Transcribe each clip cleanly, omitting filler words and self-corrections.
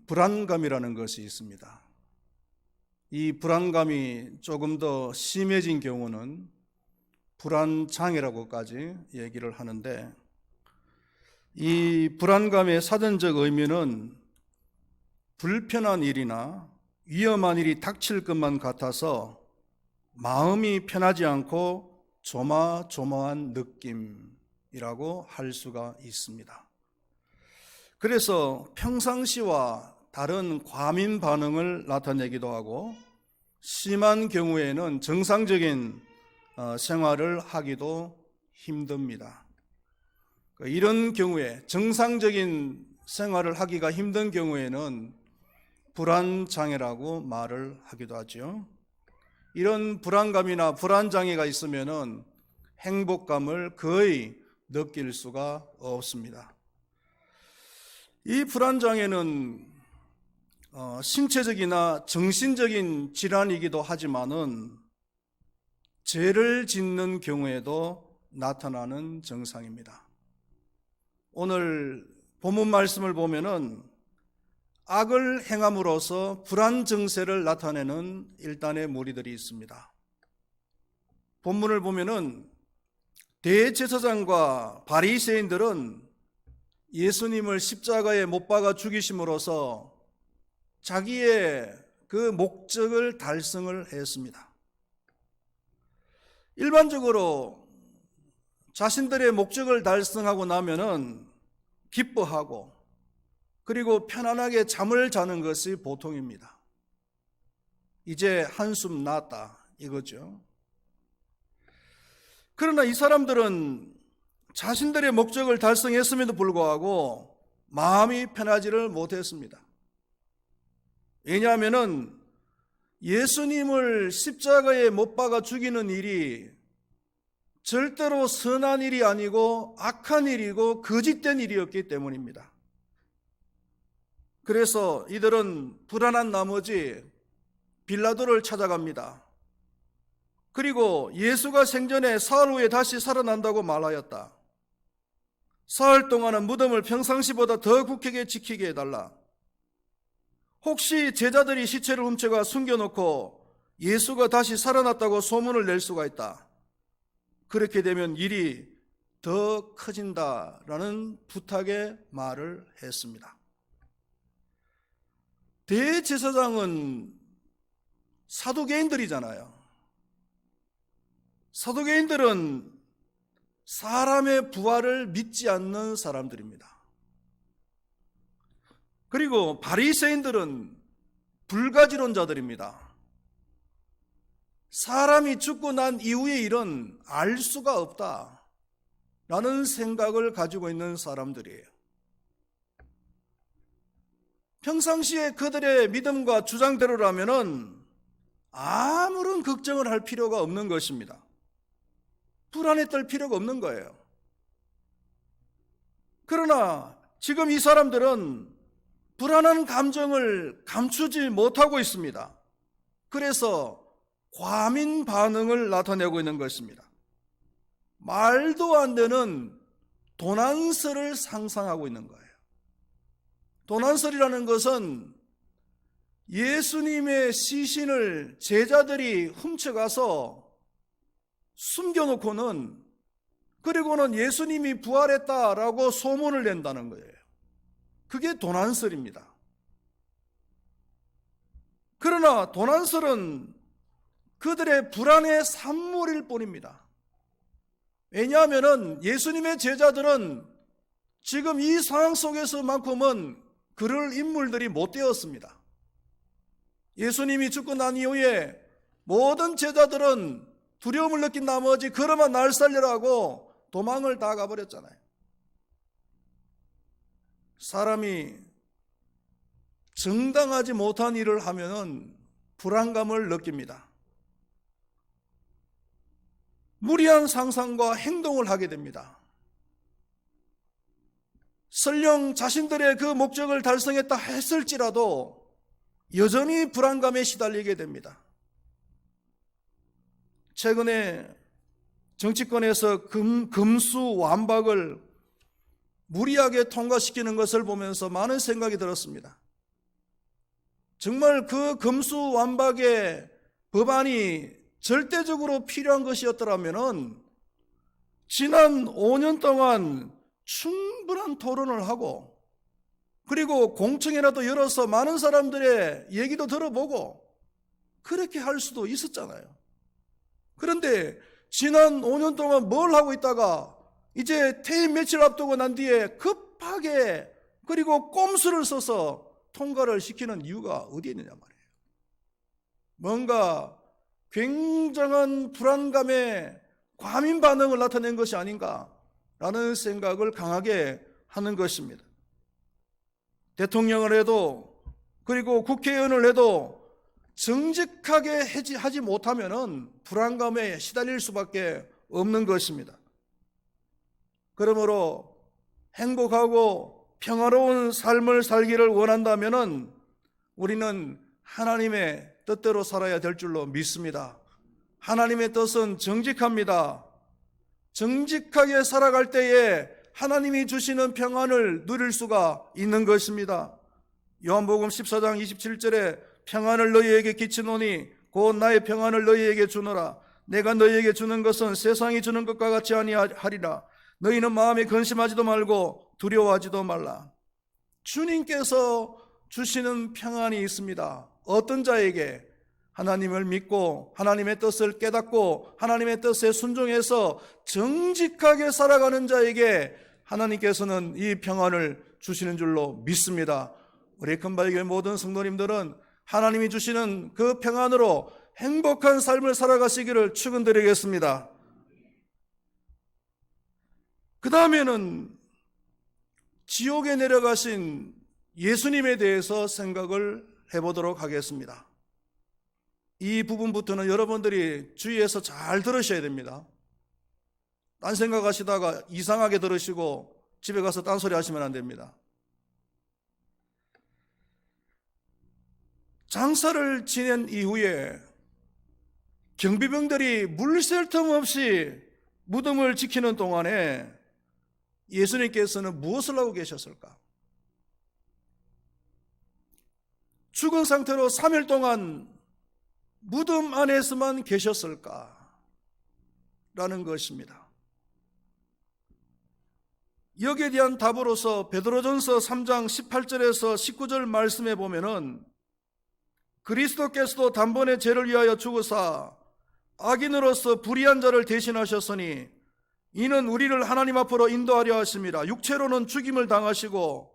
불안감이라는 것이 있습니다. 이 불안감이 조금 더 심해진 경우는 불안장애라고까지 얘기를 하는데, 이 불안감의 사전적 의미는 불편한 일이나 위험한 일이 닥칠 것만 같아서 마음이 편하지 않고 조마조마한 느낌이라고 할 수가 있습니다. 그래서 평상시와 다른 과민 반응을 나타내기도 하고, 심한 경우에는 정상적인 생활을 하기도 힘듭니다. 이런 경우에, 정상적인 생활을 하기가 힘든 경우에는 불안장애라고 말을 하기도 하죠. 이런 불안감이나 불안장애가 있으면은 행복감을 거의 느낄 수가 없습니다. 이 불안장애는 신체적이나 정신적인 질환이기도 하지만은 죄를 짓는 경우에도 나타나는 증상입니다. 오늘 본문 말씀을 보면은 악을 행함으로써 불안 증세를 나타내는 일단의 무리들이 있습니다. 본문을 보면은 대제사장과 바리새인들은 예수님을 십자가에 못 박아 죽이심으로써 자기의 그 목적을 달성을 했습니다. 일반적으로 자신들의 목적을 달성하고 나면은 기뻐하고, 그리고 편안하게 잠을 자는 것이 보통입니다. 이제 한숨 났다 이거죠. 그러나 이 사람들은 자신들의 목적을 달성했음에도 불구하고 마음이 편하지를 못했습니다. 왜냐하면 예수님을 십자가에 못 박아 죽이는 일이 절대로 선한 일이 아니고 악한 일이고 거짓된 일이었기 때문입니다. 그래서 이들은 불안한 나머지 빌라도를 찾아갑니다. 그리고 예수가 생전에 사흘 후에 다시 살아난다고 말하였다. 사흘 동안은 무덤을 평상시보다 더 굳게 지키게 해달라. 혹시 제자들이 시체를 훔쳐가 숨겨놓고 예수가 다시 살아났다고 소문을 낼 수가 있다. 그렇게 되면 일이 더 커진다라는 부탁의 말을 했습니다. 대제사장은 사두개인들이잖아요. 사두개인들은 사람의 부활을 믿지 않는 사람들입니다. 그리고 바리새인들은 불가지론자들입니다. 사람이 죽고 난 이후의 일은 알 수가 없다라는 생각을 가지고 있는 사람들이에요. 평상시에 그들의 믿음과 주장대로라면은 아무런 걱정을 할 필요가 없는 것입니다. 불안에 떨 필요가 없는 거예요. 그러나 지금 이 사람들은 불안한 감정을 감추지 못하고 있습니다. 그래서 과민 반응을 나타내고 있는 것입니다. 말도 안 되는 도난설을 상상하고 있는 거예요. 도난설이라는 것은 예수님의 시신을 제자들이 훔쳐가서 숨겨놓고는, 그리고는 예수님이 부활했다라고 소문을 낸다는 거예요. 그게 도난설입니다. 그러나 도난설은 그들의 불안의 산물일 뿐입니다. 왜냐하면 예수님의 제자들은 지금 이 상황 속에서만큼은 그럴 인물들이 못 되었습니다. 예수님이 죽고 난 이후에 모든 제자들은 두려움을 느낀 나머지 그러면 날 살려라고 도망을 다 가버렸잖아요. 사람이 정당하지 못한 일을 하면은 불안감을 느낍니다. 무리한 상상과 행동을 하게 됩니다. 설령 자신들의 그 목적을 달성했다 했을지라도 여전히 불안감에 시달리게 됩니다. 최근에 정치권에서 금수 완박을 무리하게 통과시키는 것을 보면서 많은 생각이 들었습니다. 정말 그 금수완박의 법안이 절대적으로 필요한 것이었더라면 지난 5년 동안 충분한 토론을 하고 그리고 공청회라도 열어서 많은 사람들의 얘기도 들어보고 그렇게 할 수도 있었잖아요. 그런데 지난 5년 동안 뭘 하고 있다가 이제 퇴임 며칠 앞두고 난 뒤에 급하게 그리고 꼼수를 써서 통과를 시키는 이유가 어디에 있느냐 말이에요. 뭔가 굉장한 불안감에 과민 반응을 나타낸 것이 아닌가라는 생각을 강하게 하는 것입니다. 대통령을 해도 그리고 국회의원을 해도 정직하게 하지 못하면 불안감에 시달릴 수밖에 없는 것입니다. 그러므로 행복하고 평화로운 삶을 살기를 원한다면 우리는 하나님의 뜻대로 살아야 될 줄로 믿습니다. 하나님의 뜻은 정직합니다. 정직하게 살아갈 때에 하나님이 주시는 평안을 누릴 수가 있는 것입니다. 요한복음 14장 27절에 평안을 너희에게 끼치노니 곧 나의 평안을 너희에게 주노라. 내가 너희에게 주는 것은 세상이 주는 것과 같이 아니하리라. 너희는 마음에 근심하지도 말고 두려워하지도 말라. 주님께서 주시는 평안이 있습니다. 어떤 자에게? 하나님을 믿고 하나님의 뜻을 깨닫고 하나님의 뜻에 순종해서 정직하게 살아가는 자에게 하나님께서는 이 평안을 주시는 줄로 믿습니다. 우리 금발교회 모든 성도님들은 하나님이 주시는 그 평안으로 행복한 삶을 살아가시기를 축원드리겠습니다. 그 다음에는 지옥에 내려가신 예수님에 대해서 생각을 해보도록 하겠습니다. 이 부분부터는 여러분들이 주의해서 잘 들으셔야 됩니다. 딴 생각하시다가 이상하게 들으시고 집에 가서 딴소리 하시면 안 됩니다. 장사를 지낸 이후에 경비병들이 물 셀 틈 없이 무덤을 지키는 동안에 예수님께서는 무엇을 하고 계셨을까? 죽은 상태로 3일 동안 무덤 안에서만 계셨을까? 라는 것입니다. 여기에 대한 답으로서 베드로전서 3장 18절에서 19절 말씀에 보면은 그리스도께서도 단번에 죄를 위하여 죽으사 악인으로서 불의한 자를 대신하셨으니 이는 우리를 하나님 앞으로 인도하려 하심이라. 육체로는 죽임을 당하시고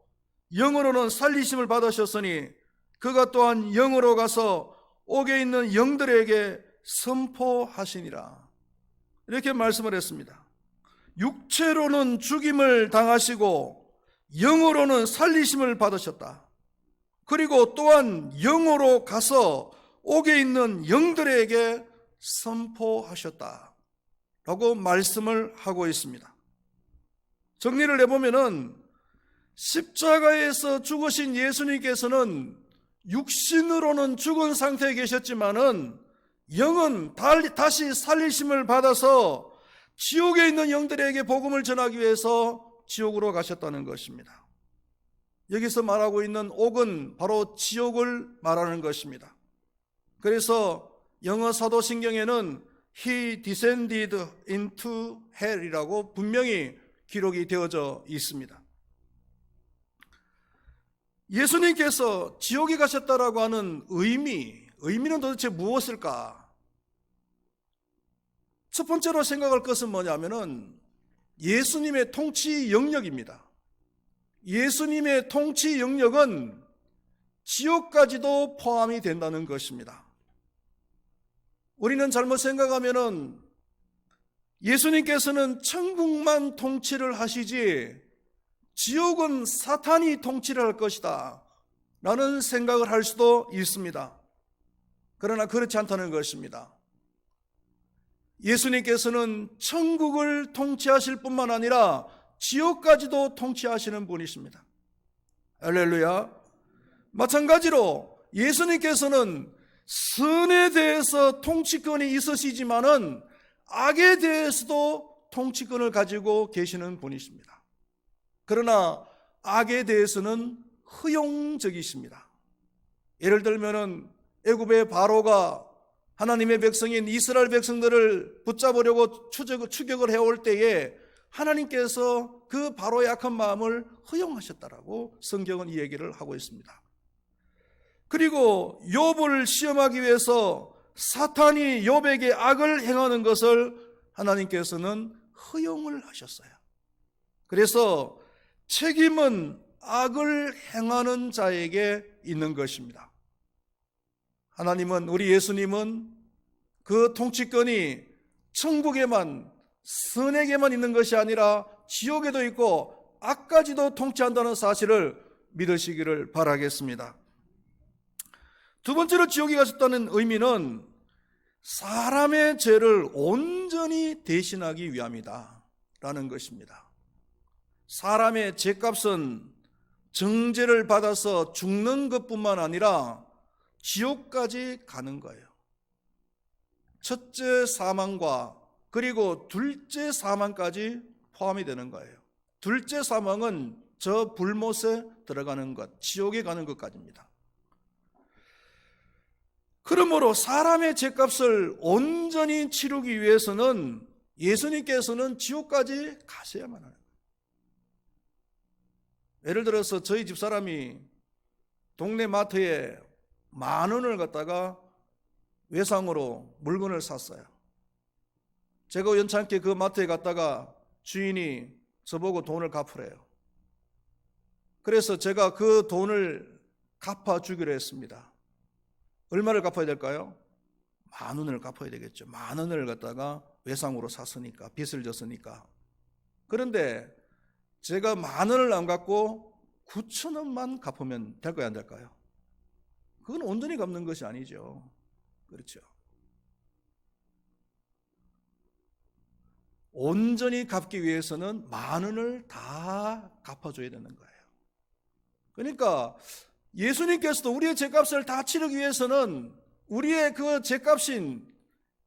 영으로는 살리심을 받으셨으니 그가 또한 영으로 가서 옥에 있는 영들에게 선포하시니라. 이렇게 말씀을 했습니다. 육체로는 죽임을 당하시고 영으로는 살리심을 받으셨다. 그리고 또한 영으로 가서 옥에 있는 영들에게 선포하셨다 라고 말씀을 하고 있습니다. 정리를 해보면은 십자가에서 죽으신 예수님께서는 육신으로는 죽은 상태에 계셨지만은 영은 다시 살리심을 받아서 지옥에 있는 영들에게 복음을 전하기 위해서 지옥으로 가셨다는 것입니다. 여기서 말하고 있는 옥은 바로 지옥을 말하는 것입니다. 그래서 영어 사도신경에는 He descended into hell이라고 분명히 기록이 되어져 있습니다. 예수님께서 지옥에 가셨다라고 하는 의미는 도대체 무엇일까? 첫 번째로 생각할 것은 뭐냐면은 예수님의 통치 영역입니다. 예수님의 통치 영역은 지옥까지도 포함이 된다는 것입니다. 우리는 잘못 생각하면은 예수님께서는 천국만 통치를 하시지 지옥은 사탄이 통치를 할 것이다 라는 생각을 할 수도 있습니다. 그러나 그렇지 않다는 것입니다. 예수님께서는 천국을 통치하실 뿐만 아니라 지옥까지도 통치하시는 분이십니다. 할렐루야. 마찬가지로 예수님께서는 선에 대해서 통치권이 있으시지만은 악에 대해서도 통치권을 가지고 계시는 분이십니다. 그러나 악에 대해서는 허용적이십니다. 예를 들면은 애굽의 바로가 하나님의 백성인 이스라엘 백성들을 붙잡으려고 추격을 해올 때에 하나님께서 그 바로의 악한 마음을 허용하셨다라고 성경은 이 얘기를 하고 있습니다. 그리고 욥을 시험하기 위해서 사탄이 욥에게 악을 행하는 것을 하나님께서는 허용을 하셨어요. 그래서 책임은 악을 행하는 자에게 있는 것입니다. 하나님은, 우리 예수님은 그 통치권이 천국에만, 선에게만 있는 것이 아니라 지옥에도 있고 악까지도 통치한다는 사실을 믿으시기를 바라겠습니다. 두 번째로 지옥에 가셨다는 의미는 사람의 죄를 온전히 대신하기 위함이다 라는 것입니다. 사람의 죄값은 정죄를 받아서 죽는 것뿐만 아니라 지옥까지 가는 거예요. 첫째 사망과 그리고 둘째 사망까지 포함이 되는 거예요. 둘째 사망은 저 불못에 들어가는 것, 지옥에 가는 것까지입니다. 그러므로 사람의 죄값을 온전히 치르기 위해서는 예수님께서는 지옥까지 가셔야만 하는 거예요. 예를 들어서 저희 집사람이 동네 마트에 10,000원을 갖다가 외상으로 물건을 샀어요. 제가 우연찮게 그 마트에 갔다가 주인이 저보고 돈을 갚으래요. 그래서 제가 그 돈을 갚아주기로 했습니다. 얼마를 갚아야 될까요? 10,000원을 갚아야 되겠죠. 10,000원을 갖다가 외상으로 샀으니까, 빚을 졌으니까. 그런데 제가 10,000원을 안 갚고 9,000원만 갚으면 될까요, 안 될까요? 그건 온전히 갚는 것이 아니죠. 그렇죠. 온전히 갚기 위해서는 10,000원을 다 갚아줘야 되는 거예요. 그러니까 예수님께서도 우리의 죄값을 다 치르기 위해서는 우리의 그 죄값인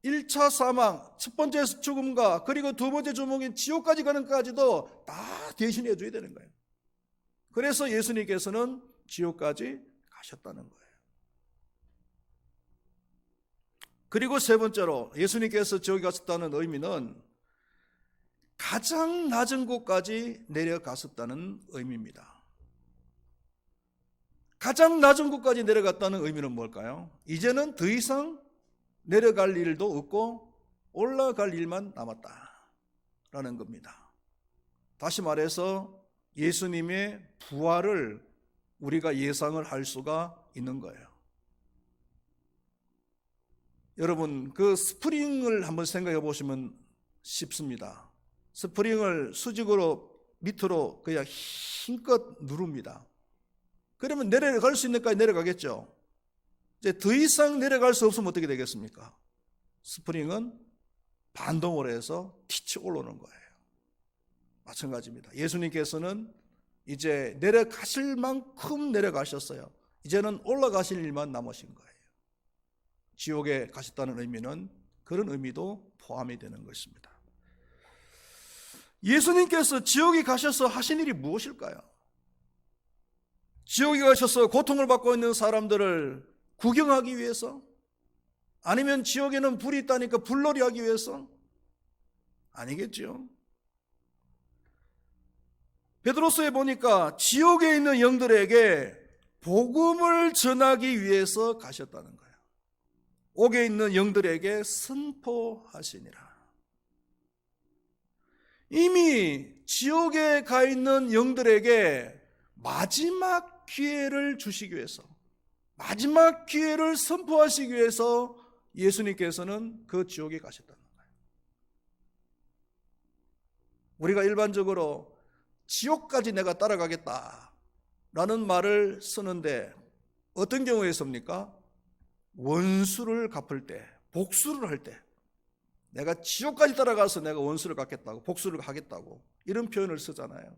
1차 사망, 첫 번째 죽음과 그리고 두 번째 죽음인 지옥까지 가는 것까지도 다 대신해 줘야 되는 거예요. 그래서 예수님께서는 지옥까지 가셨다는 거예요. 그리고 세 번째로 예수님께서 지옥에 가셨다는 의미는 가장 낮은 곳까지 내려갔었다는 의미입니다. 가장 낮은 곳까지 내려갔다는 의미는 뭘까요? 이제는 더 이상 내려갈 일도 없고 올라갈 일만 남았다라는 겁니다. 다시 말해서 예수님의 부활을 우리가 예상을 할 수가 있는 거예요. 여러분, 그 스프링을 한번 생각해 보시면 쉽습니다. 스프링을 수직으로 밑으로 그냥 힘껏 누릅니다. 그러면 내려갈 수 있는 데까지 내려가겠죠. 이제 더 이상 내려갈 수 없으면 어떻게 되겠습니까? 스프링은 반동을 해서 티치 올라오는 거예요. 마찬가지입니다. 예수님께서는 이제 내려가실 만큼 내려가셨어요. 이제는 올라가실 일만 남으신 거예요. 지옥에 가셨다는 의미는 그런 의미도 포함이 되는 것입니다. 예수님께서 지옥에 가셔서 하신 일이 무엇일까요? 지옥에 가셔서 고통을 받고 있는 사람들을 구경하기 위해서? 아니면 지옥에는 불이 있다니까 불놀이 하기 위해서? 아니겠죠. 베드로서에 보니까 지옥에 있는 영들에게 복음을 전하기 위해서 가셨다는 거예요. 옥에 있는 영들에게 선포하시니라. 이미 지옥에 가 있는 영들에게 마지막 기회를 주시기 위해서, 마지막 기회를 선포하시기 위해서 예수님께서는 그 지옥에 가셨다는 거예요. 우리가 일반적으로 지옥까지 내가 따라가겠다라는 말을 쓰는데 어떤 경우에 씁니까? 원수를 갚을 때, 복수를 할 때, 내가 지옥까지 따라가서 내가 원수를 갚겠다고, 복수를 하겠다고 이런 표현을 쓰잖아요.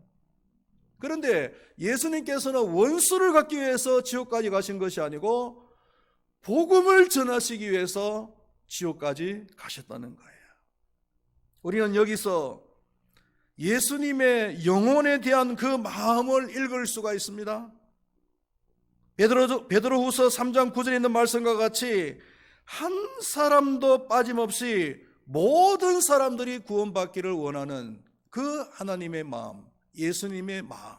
그런데 예수님께서는 원수를 갚기 위해서 지옥까지 가신 것이 아니고 복음을 전하시기 위해서 지옥까지 가셨다는 거예요. 우리는 여기서 예수님의 영혼에 대한 그 마음을 읽을 수가 있습니다. 베드로후서 3장 9절에 있는 말씀과 같이 한 사람도 빠짐없이 모든 사람들이 구원받기를 원하는 그 하나님의 마음, 예수님의 마음.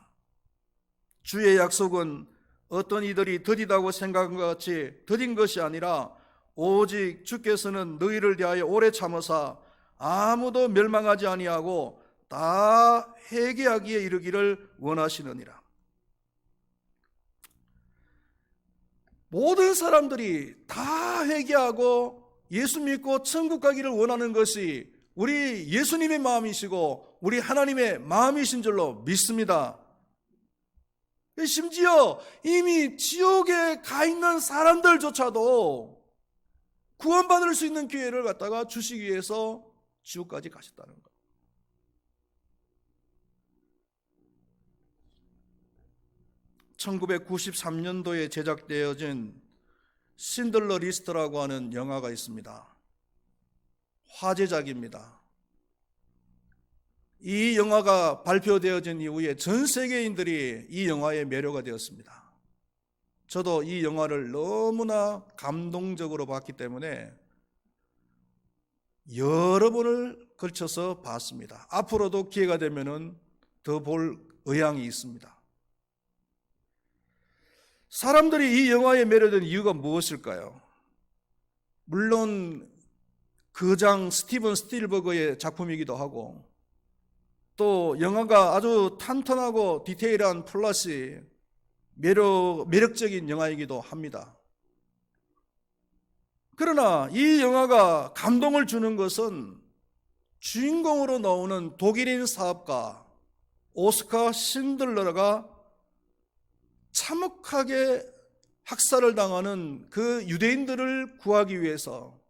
주의 약속은 어떤 이들이 더디다고 생각한 것 같이 더딘 것이 아니라 오직 주께서는 너희를 대하여 오래 참으사 아무도 멸망하지 아니하고 다 회개하기에 이르기를 원하시느니라. 모든 사람들이 다 회개하고 예수 믿고 천국 가기를 원하는 것이 우리 예수님의 마음이시고 우리 하나님의 마음이신 줄로 믿습니다. 심지어 이미 지옥에 가 있는 사람들조차도 구원받을 수 있는 기회를 갖다가 주시기 위해서 지옥까지 가셨다는 것. (1993년도에) 제작되어진 신들러 리스트라고 하는 영화가 있습니다. 화제작입니다. 이 영화가 발표되어진 이후에 전 세계인들이 이 영화에 매료가 되었습니다. 저도 이 영화를 너무나 감동적으로 봤기 때문에 여러 번을 걸쳐서 봤습니다. 앞으로도 기회가 되면은 더 볼 의향이 있습니다. 사람들이 이 영화에 매료된 이유가 무엇일까요? 물론 거장 스티븐 스필버그의 작품이기도 하고 또 영화가 아주 탄탄하고 디테일한 플롯이 매력적인 영화이기도 합니다. 그러나 이 영화가 감동을 주는 것은 주인공으로 나오는 독일인 사업가 오스카 신들러가 참혹하게 학살을 당하는 그 유대인들을 구하기 위해서,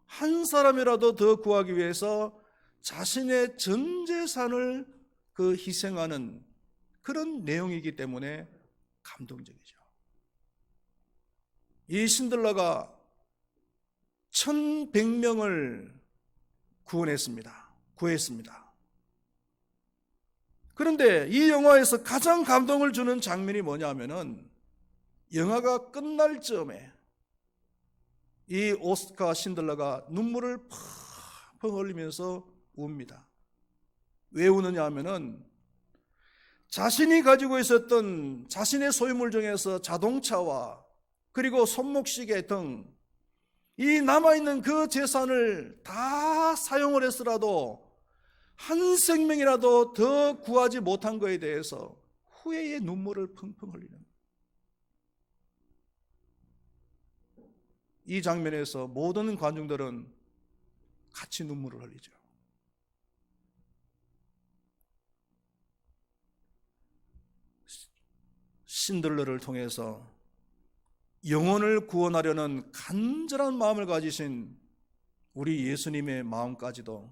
한 사람이라도 더 구하기 위해서 자신의 전 재산을 희생하는 그런 내용이기 때문에 감동적이죠. 이 신들러가 1,100명을 구했습니다. 그런데 이 영화에서 가장 감동을 주는 장면이 뭐냐면은 영화가 끝날 즈음에 이 오스카 신들러가 눈물을 펑펑 흘리면서 웁니다. 왜 우느냐 하면은 자신이 가지고 있었던 자신의 소유물 중에서 자동차와 그리고 손목시계 등 이 남아있는 그 재산을 다 사용을 했으라도 한 생명이라도 더 구하지 못한 것에 대해서 후회의 눈물을 펑펑 흘리는, 이 장면에서 모든 관중들은 같이 눈물을 흘리죠. 신들러를 통해서 영혼을 구원하려는 간절한 마음을 가지신 우리 예수님의 마음까지도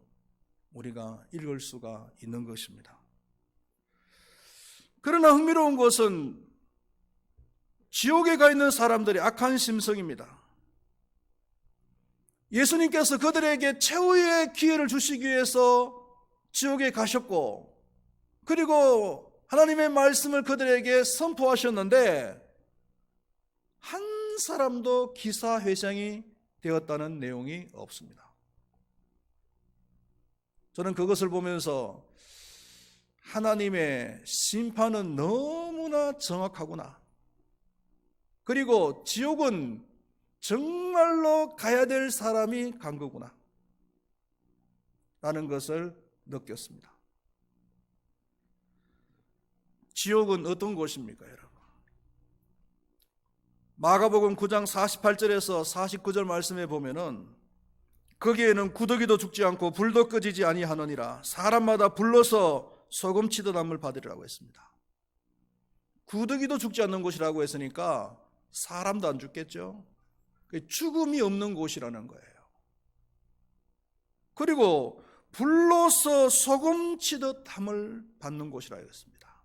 우리가 읽을 수가 있는 것입니다. 그러나 흥미로운 것은 지옥에 가 있는 사람들의 악한 심성입니다. 예수님께서 그들에게 최후의 기회를 주시기 위해서 지옥에 가셨고, 그리고 하나님의 말씀을 그들에게 선포하셨는데 한 사람도 기사회생이 되었다는 내용이 없습니다. 저는 그것을 보면서 하나님의 심판은 너무나 정확하구나, 그리고 지옥은 정말로 가야 될 사람이 간 거구나 라는 것을 느꼈습니다. 지옥은 어떤 곳입니까, 여러분? 마가복음 9장 48절에서 49절 말씀에 보면은 거기에는 구더기도 죽지 않고 불도 꺼지지 아니하느니라 사람마다 불러서 소금 치듯 함을 받으리라고 했습니다. 구더기도 죽지 않는 곳이라고 했으니까 사람도 안 죽겠죠. 죽음이 없는 곳이라는 거예요. 그리고 불로서 소금 치듯 함을 받는 곳이라 했습니다.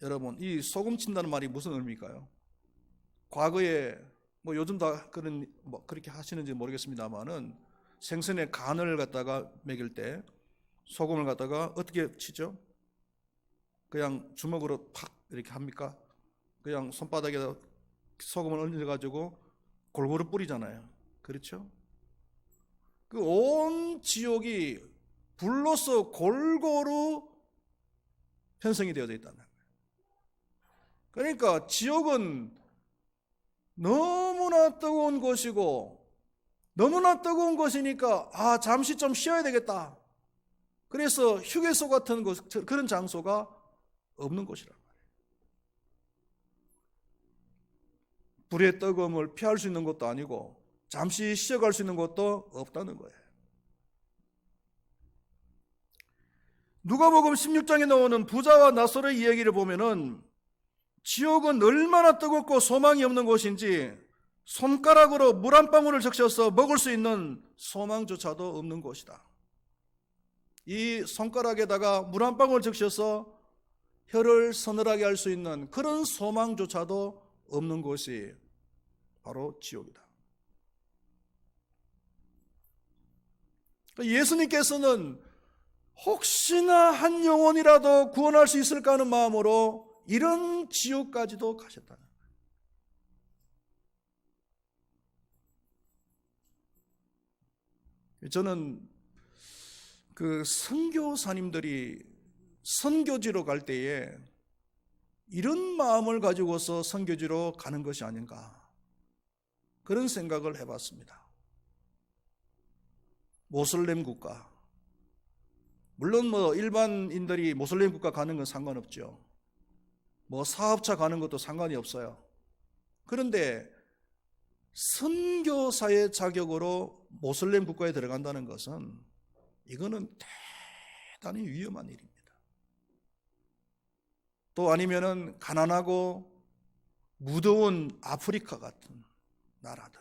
여러분, 이 소금 친다는 말이 무슨 의미일까요? 과거에 요즘 다 그렇게 하시는지 모르겠습니다만은 생선의 간을 갖다가 먹일 때 소금을 갖다가 어떻게 치죠? 그냥 주먹으로 팍 이렇게 합니까? 그냥 손바닥에다 소금을 얹어가지고 골고루 뿌리잖아요. 그렇죠? 그 온 지옥이 불로서 골고루 편성이 되어져 있다는 거예요. 그러니까 지옥은 너무나 뜨거운 곳이고, 너무나 뜨거운 곳이니까 잠시 좀 쉬어야 되겠다. 그래서 휴게소 같은 곳, 그런 장소가 없는 곳이란 말이에요. 불의 뜨거움을 피할 수 있는 것도 아니고 잠시 쉬어갈 수 있는 것도 없다는 거예요. 누가복음 16장에 나오는 부자와 나사로의 이야기를 보면은 지옥은 얼마나 뜨겁고 소망이 없는 곳인지 손가락으로 물 한 방울을 적셔서 먹을 수 있는 소망조차도 없는 곳이다. 이 손가락에다가 물 한 방울 적셔서 혀를 서늘하게 할 수 있는 그런 소망조차도 없는 곳이 바로 지옥이다. 예수님께서는 혹시나 한 영혼이라도 구원할 수 있을까 하는 마음으로 이런 지옥까지도 가셨다는 거예요. 저는 그 선교사님들이 선교지로 갈 때에 이런 마음을 가지고서 선교지로 가는 것이 아닌가, 그런 생각을 해봤습니다. 모슬렘 국가, 물론 일반인들이 모슬렘 국가 가는 건 상관없죠. 사업차 가는 것도 상관이 없어요. 그런데 선교사의 자격으로 모슬렘 국가에 들어간다는 것은 이거는 대단히 위험한 일입니다. 또 아니면은 가난하고 무더운 아프리카 같은 나라들,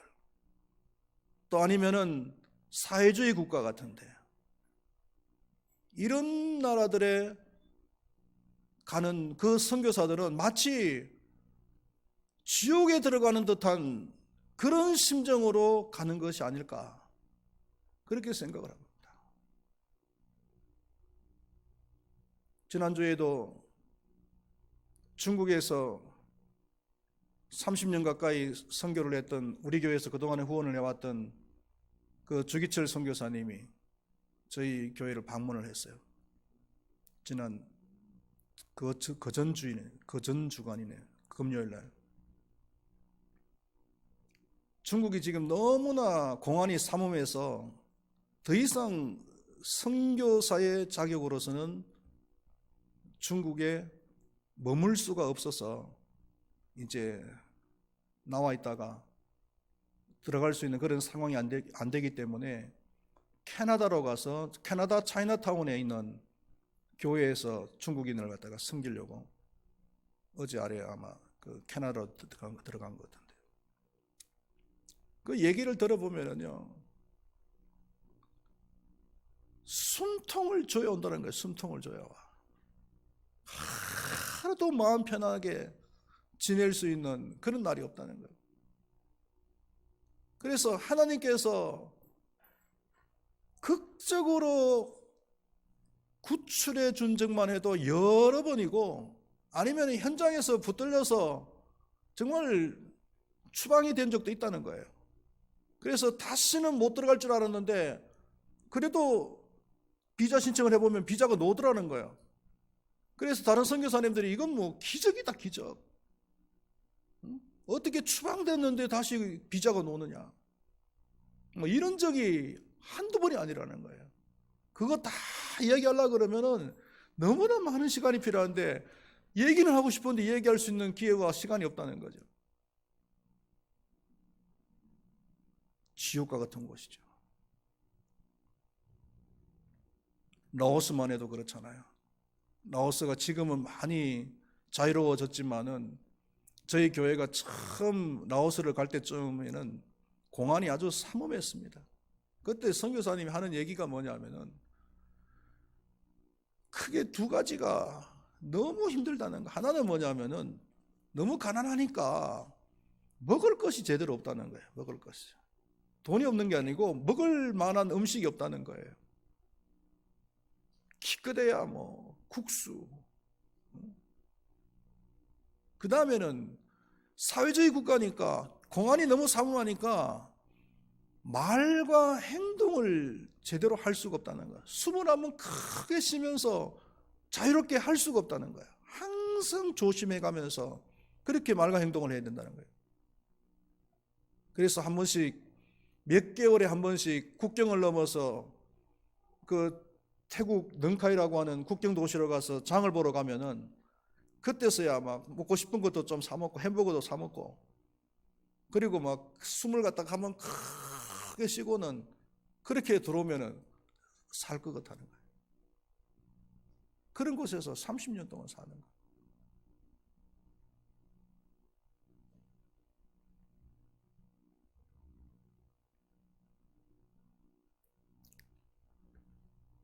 또 아니면은 사회주의 국가 같은데, 이런 나라들에 가는 그 선교사들은 마치 지옥에 들어가는 듯한 그런 심정으로 가는 것이 아닐까, 그렇게 생각을 합니다. 지난주에도 중국에서 30년 가까이 선교를 했던, 우리 교회에서 그동안에 후원을 해왔던 그 주기철 선교사님이 저희 교회를 방문을 했어요. 지난 전 주간이네, 금요일날. 중국이 지금 너무나 공안이 삼엄해서 더 이상 선교사의 자격으로서는 중국에 머물 수가 없어서 이제 나와 있다가 들어갈 수 있는 그런 상황이 안 되기 때문에 캐나다로 가서 캐나다 차이나타운에 있는 교회에서 중국인을 갖다가 섬기려고 어제 아래 아마 그 캐나다로 들어간 것 같은데, 그 얘기를 들어보면요, 숨통을 조여온다는 거예요. 숨통을 조여와. 하루도 마음 편하게 지낼 수 있는 그런 날이 없다는 거예요. 그래서 하나님께서 극적으로 구출해 준 적만 해도 여러 번이고, 아니면 현장에서 붙들려서 정말 추방이 된 적도 있다는 거예요. 그래서 다시는 못 들어갈 줄 알았는데 그래도 비자 신청을 해보면 비자가 나오더라는 거예요. 그래서 다른 선교사님들이 이건 기적이다, 기적. 어떻게 추방됐는데 다시 비자가 나오느냐, 이런 적이 한두 번이 아니라는 거예요. 그거 다 이야기하려고 그러면은 너무나 많은 시간이 필요한데, 얘기는 하고 싶은데 얘기할 수 있는 기회와 시간이 없다는 거죠. 지옥과 같은 곳이죠. 라오스만 해도 그렇잖아요. 라오스가 지금은 많이 자유로워졌지만은 저희 교회가 처음 라오스를 갈 때쯤에는 공안이 아주 삼엄했습니다. 그때 선교사님이 하는 얘기가 뭐냐면은 크게 두 가지가 너무 힘들다는 거. 하나는 뭐냐면은 너무 가난하니까 먹을 것이 제대로 없다는 거예요. 먹을 것이. 돈이 없는 게 아니고 먹을 만한 음식이 없다는 거예요. 기껏해야 국수. 그 다음에는 사회주의 국가니까 공안이 너무 삼엄하니까 말과 행동을 제대로 할 수가 없다는 거야. 숨을 한번 크게 쉬면서 자유롭게 할 수가 없다는 거야. 항상 조심해 가면서 그렇게 말과 행동을 해야 된다는 거예요. 그래서 한 번씩 몇 개월에 한 번씩 국경을 넘어서 그 태국 능카이라고 하는 국경 도시로 가서 장을 보러 가면은 그때서야 막 먹고 싶은 것도 좀 사 먹고 햄버거도 사 먹고 그리고 막 숨을 갖다가 한번 크게 쉬고는 그렇게 들어오면은 살 것 같다는 거예요. 그런 곳에서 30년 동안 사는 거예요.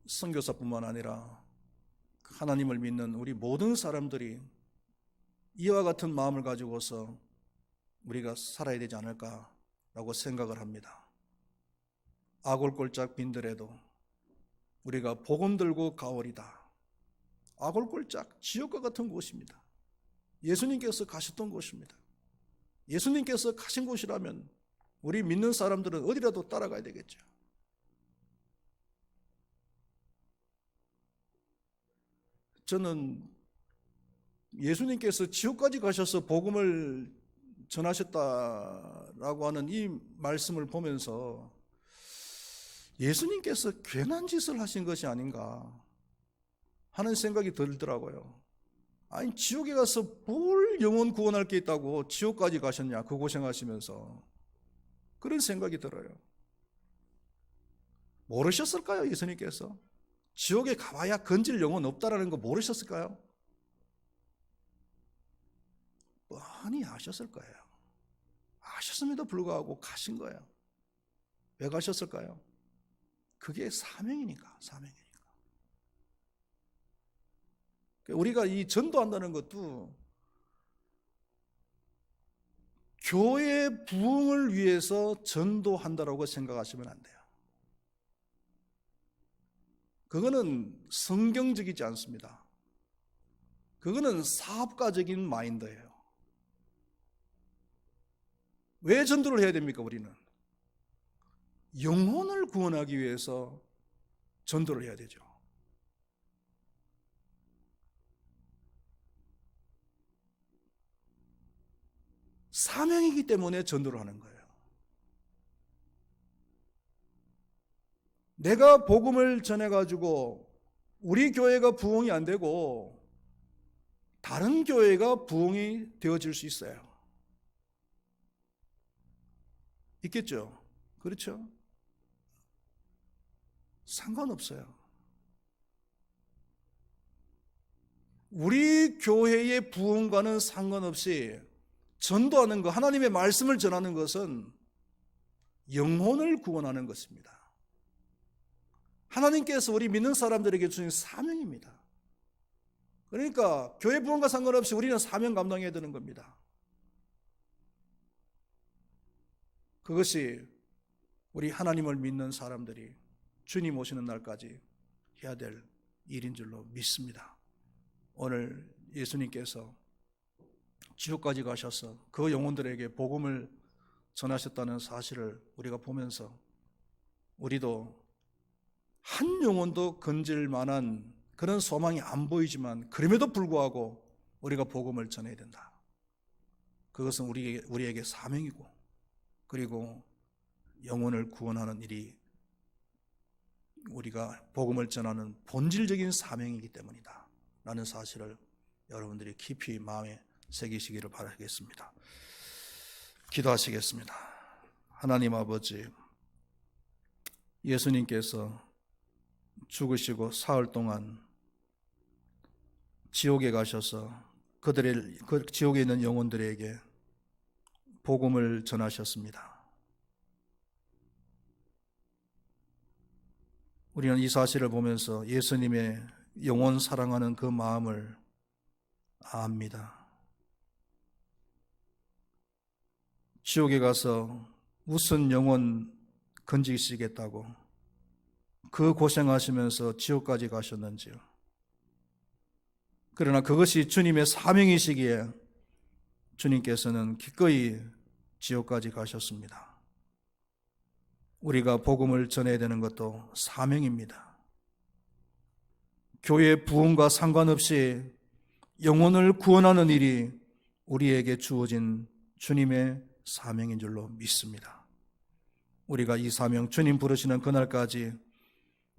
선교사뿐만 아니라 하나님을 믿는 우리 모든 사람들이 이와 같은 마음을 가지고서 우리가 살아야 되지 않을까라고 생각을 합니다. 아골골짝 빈들에도 우리가 복음 들고 가오리다. 아골골짝 지옥과 같은 곳입니다. 예수님께서 가셨던 곳입니다. 예수님께서 가신 곳이라면 우리 믿는 사람들은 어디라도 따라가야 되겠죠. 저는 예수님께서 지옥까지 가셔서 복음을 전하셨다라고 하는 이 말씀을 보면서 예수님께서 괜한 짓을 하신 것이 아닌가 하는 생각이 들더라고요. 아니 지옥에 가서 뭘 영혼 구원할 게 있다고 지옥까지 가셨냐 그 고생하시면서 그런 생각이 들어요. 모르셨을까요 예수님께서? 지옥에 가봐야 건질 영혼 없다라는 거 모르셨을까요? 뻔히 아셨을 거예요. 아셨음에도 불구하고 가신 거예요. 왜 가셨을까요? 그게 사명이니까, 사명이니까. 우리가 이 전도한다는 것도 교회 부흥을 위해서 전도한다라고 생각하시면 안 돼요. 그거는 성경적이지 않습니다. 그거는 사업가적인 마인드예요. 왜 전도를 해야 됩니까, 우리는? 영혼을 구원하기 위해서 전도를 해야 되죠. 사명이기 때문에 전도를 하는 거예요. 내가 복음을 전해가지고 우리 교회가 부흥이 안 되고 다른 교회가 부흥이 되어질 수 있어요. 있겠죠? 그렇죠? 상관없어요. 우리 교회의 부흥과는 상관없이 전도하는 것, 하나님의 말씀을 전하는 것은 영혼을 구원하는 것입니다. 하나님께서 우리 믿는 사람들에게 주신 사명입니다. 그러니까 교회 부흥과 상관없이 우리는 사명 감당해야 되는 겁니다. 그것이 우리 하나님을 믿는 사람들이 주님 오시는 날까지 해야 될 일인 줄로 믿습니다. 오늘 예수님께서 지옥까지 가셔서 그 영혼들에게 복음을 전하셨다는 사실을 우리가 보면서 우리도 한 영혼도 건질 만한 그런 소망이 안 보이지만 그럼에도 불구하고 우리가 복음을 전해야 된다. 그것은 우리에게 사명이고 그리고 영혼을 구원하는 일이 우리가 복음을 전하는 본질적인 사명이기 때문이다 라는 사실을 여러분들이 깊이 마음에 새기시기를 바라겠습니다. 기도하시겠습니다. 하나님 아버지, 예수님께서 죽으시고 사흘 동안 지옥에 가셔서 그 지옥에 있는 영혼들에게 복음을 전하셨습니다. 우리는 이 사실을 보면서 예수님의 영혼 사랑하는 그 마음을 압니다. 지옥에 가서 무슨 영혼 건지시겠다고 그 고생하시면서 지옥까지 가셨는지요. 그러나 그것이 주님의 사명이시기에 주님께서는 기꺼이 지옥까지 가셨습니다. 우리가 복음을 전해야 되는 것도 사명입니다. 교회 부흥과 상관없이 영혼을 구원하는 일이 우리에게 주어진 주님의 사명인 줄로 믿습니다. 우리가 이 사명, 주님 부르시는 그날까지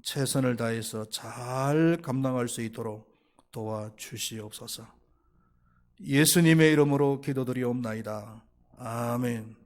최선을 다해서 잘 감당할 수 있도록 도와주시옵소서. 예수님의 이름으로 기도드리옵나이다. 아멘.